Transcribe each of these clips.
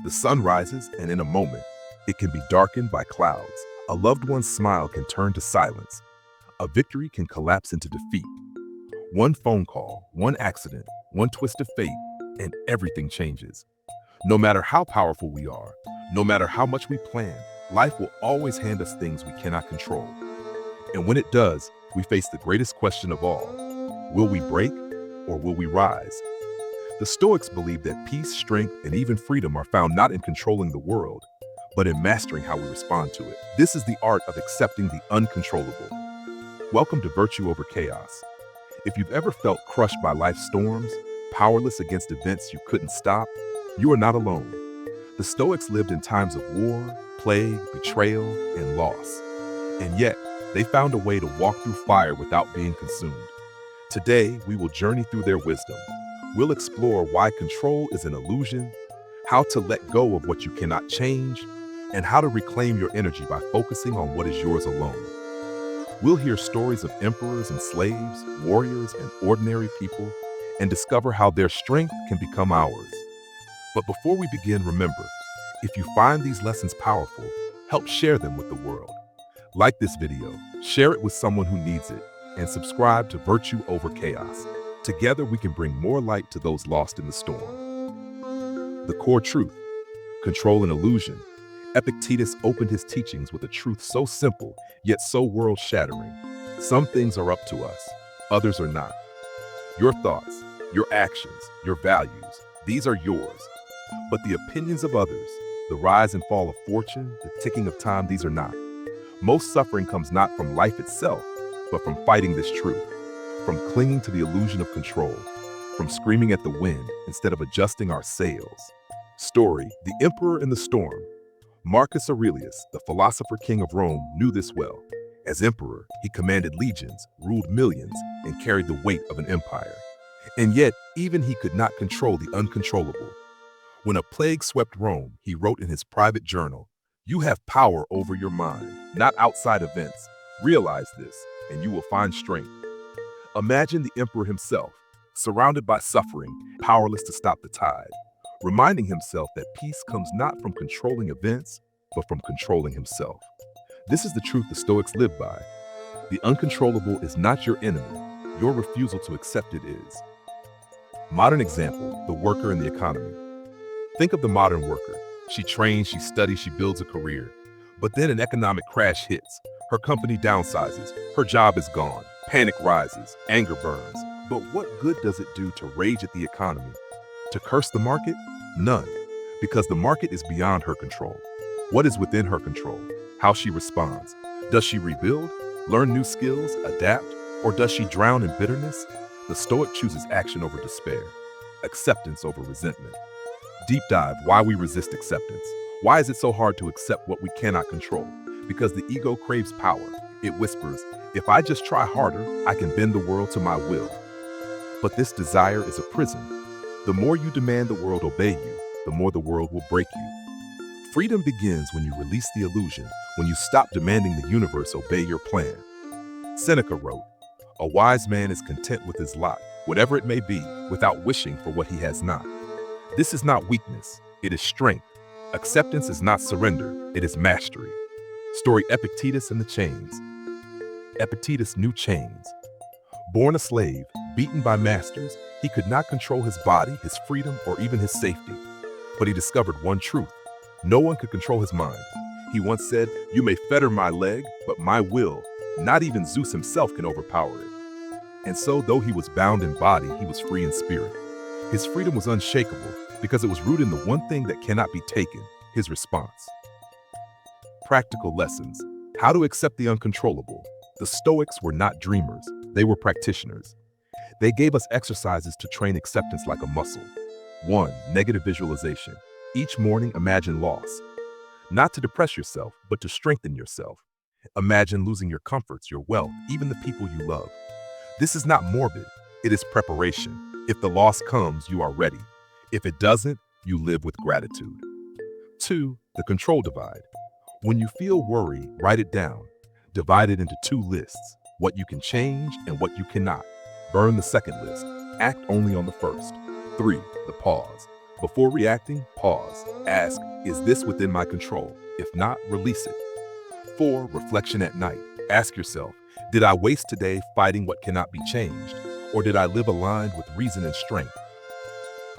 The sun rises, and in a moment, it can be darkened by clouds. A loved one's smile can turn to silence. A victory can collapse into defeat. One phone call, one accident, one twist of fate, and everything changes. No matter how powerful we are, no matter how much we plan, life will always hand us things we cannot control. And when it does, we face the greatest question of all. Will we break or will we rise? The Stoics believe that peace, strength, and even freedom are found not in controlling the world, but in mastering how we respond to it. This is the art of accepting the uncontrollable. Welcome to Virtue Over Chaos. If you've ever felt crushed by life's storms, powerless against events you couldn't stop, you are not alone. The Stoics lived in times of war, plague, betrayal, and loss. And yet, they found a way to walk through fire without being consumed. Today, we will journey through their wisdom. We'll explore why control is an illusion, how to let go of what you cannot change, and how to reclaim your energy by focusing on what is yours alone. We'll hear stories of emperors and slaves, warriors and ordinary people, and discover how their strength can become ours. But before we begin, remember, if you find these lessons powerful, help share them with the world. Like this video, share it with someone who needs it, and subscribe to Virtue Over Chaos. Together, we can bring more light to those lost in the storm. The core truth: control an illusion. Epictetus opened his teachings with a truth so simple, yet so world-shattering. Some things are up to us, others are not. Your thoughts, your actions, your values, these are yours. But the opinions of others, the rise and fall of fortune, the ticking of time, these are not. Most suffering comes not from life itself, but from fighting this truth, from clinging to the illusion of control, from screaming at the wind instead of adjusting our sails. Story: The Emperor in the Storm. Marcus Aurelius, the philosopher king of Rome, knew this well. As emperor, he commanded legions, ruled millions, and carried the weight of an empire. And yet, even he could not control the uncontrollable. When a plague swept Rome, he wrote in his private journal, "You have power over your mind, not outside events. Realize this, and you will find strength." Imagine the emperor himself, surrounded by suffering, powerless to stop the tide, reminding himself that peace comes not from controlling events, but from controlling himself. This is the truth the Stoics live by. The uncontrollable is not your enemy. Your refusal to accept it is. Modern example: the worker in the economy. Think of the modern worker. She trains, she studies, she builds a career. But then an economic crash hits. Her company downsizes. Her job is gone. Panic rises. Anger burns. But what good does it do to rage at the economy? To curse the market? None. Because the market is beyond her control. What is within her control? How she responds. Does she rebuild? Learn new skills? Adapt? Or does she drown in bitterness? The Stoic chooses action over despair. Acceptance over resentment. Deep dive: why we resist acceptance. Why is it so hard to accept what we cannot control? Because the ego craves power. It whispers, if I just try harder, I can bend the world to my will. But this desire is a prison. The more you demand the world obey you, the more the world will break you. Freedom begins when you release the illusion, when you stop demanding the universe obey your plan. Seneca wrote, "A wise man is content with his lot, whatever it may be, without wishing for what he has not." This is not weakness, it is strength. Acceptance is not surrender, it is mastery. Story: Epictetus and the chains. Epictetus knew chains. Born a slave, beaten by masters, he could not control his body, his freedom, or even his safety. But he discovered one truth: no one could control his mind. He once said, "You may fetter my leg, but my will, not even Zeus himself can overpower it." And so, though he was bound in body, he was free in spirit. His freedom was unshakable because it was rooted in the one thing that cannot be taken: his response. Practical lessons: how to accept the uncontrollable. The Stoics were not dreamers, they were practitioners. They gave us exercises to train acceptance like a muscle. 1. Negative visualization. Each morning, imagine loss. Not to depress yourself, but to strengthen yourself. Imagine losing your comforts, your wealth, even the people you love. This is not morbid, it is preparation. If the loss comes, you are ready. If it doesn't, you live with gratitude. 2. The control divide. When you feel worry, write it down. Divide it into 2 lists: what you can change and what you cannot. Burn the second list. Act only on the first. 3. The pause. Before reacting, pause. Ask, is this within my control? If not, release it. 4. Reflection at night. Ask yourself, did I waste today fighting what cannot be changed? Or did I live aligned with reason and strength?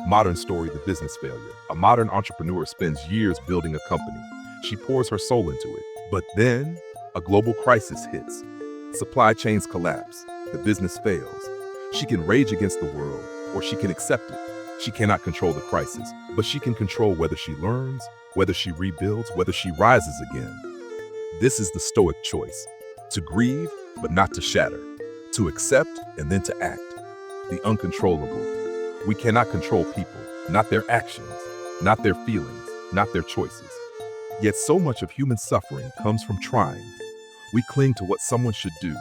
Modern story, the business failure. A modern entrepreneur spends years building a company. She pours her soul into it. But then, a global crisis hits. Supply chains collapse. The business fails. She can rage against the world, or she can accept it. She cannot control the crisis, but she can control whether she learns, whether she rebuilds, whether she rises again. This is the Stoic choice: to grieve, but not to shatter, to accept, and then to act. The uncontrollable. We cannot control people, not their actions, not their feelings, not their choices. Yet so much of human suffering comes from trying. We cling to what someone should do.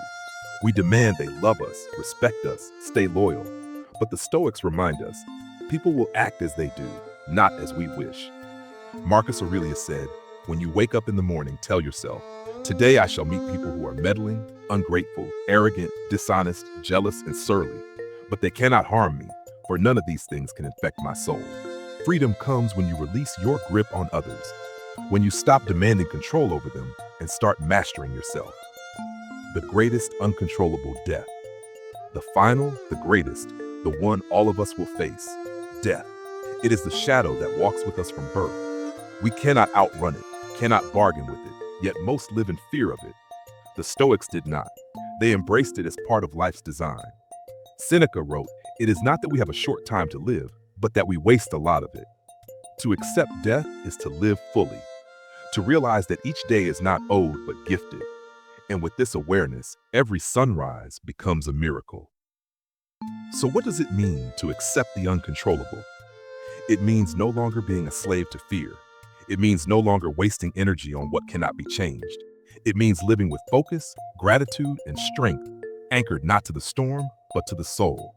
We demand they love us, respect us, stay loyal. But the Stoics remind us, people will act as they do, not as we wish. Marcus Aurelius said, when you wake up in the morning, tell yourself, today I shall meet people who are meddling, ungrateful, arrogant, dishonest, jealous, and surly. But they cannot harm me, for none of these things can infect my soul. Freedom comes when you release your grip on others, when you stop demanding control over them and start mastering yourself. The greatest uncontrollable death. The final, the greatest, the one all of us will face. Death. It is the shadow that walks with us from birth. We cannot outrun it, cannot bargain with it, yet most live in fear of it. The Stoics did not. They embraced it as part of life's design. Seneca wrote, it is not that we have a short time to live, but that we waste a lot of it. To accept death is to live fully, to realize that each day is not owed but gifted. And with this awareness, every sunrise becomes a miracle. So what does it mean to accept the uncontrollable? It means no longer being a slave to fear. It means no longer wasting energy on what cannot be changed. It means living with focus, gratitude, and strength, anchored not to the storm, but to the soul.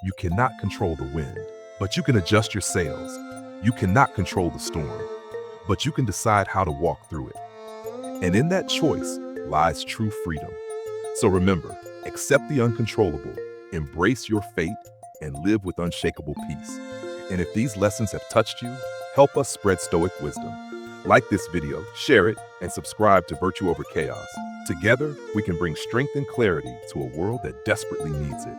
You cannot control the wind, but you can adjust your sails. You cannot control the storm, but you can decide how to walk through it. And in that choice lies true freedom. So remember, accept the uncontrollable, embrace your fate, and live with unshakable peace. And if these lessons have touched you, help us spread Stoic wisdom. Like this video, share it, and subscribe to Virtue Over Chaos. Together, we can bring strength and clarity to a world that desperately needs it.